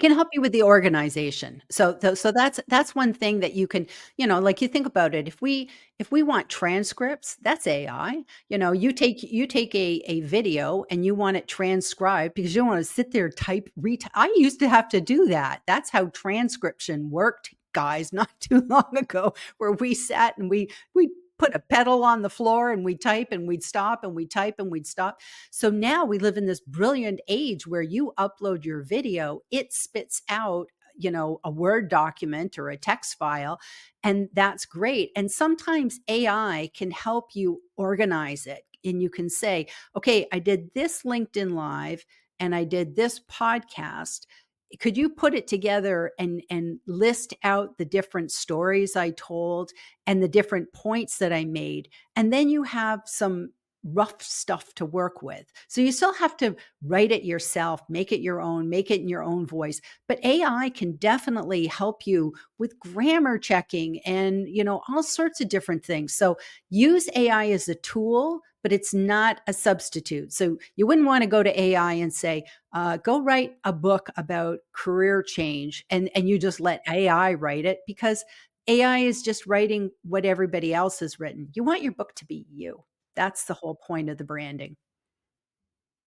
can help you with the organization. So that's one thing that you can, like, you think about it, if we want transcripts, that's AI. You take a video and you want it transcribed because you don't wanna sit there, type, I used to have to do that. That's how transcription worked, guys, not too long ago, where we sat and we put a pedal on the floor and we type and we'd stop and we'd type and we'd stop. So now we live in this brilliant age where you upload your video, it spits out, a Word document or a text file, and that's great. And sometimes AI can help you organize it. And you can say, okay, I did this LinkedIn Live and I did this podcast. Could you put it together and list out the different stories I told and the different points that I made? And then you have some rough stuff to work with. So you still have to write it yourself, make it your own, make it in your own voice. But AI can definitely help you with grammar checking and, all sorts of different things. So use AI as a tool, but it's not a substitute. So you wouldn't want to go to AI and say, go write a book about career change, and you just let AI write it, because AI is just writing what everybody else has written. You want your book to be you. That's the whole point of the branding.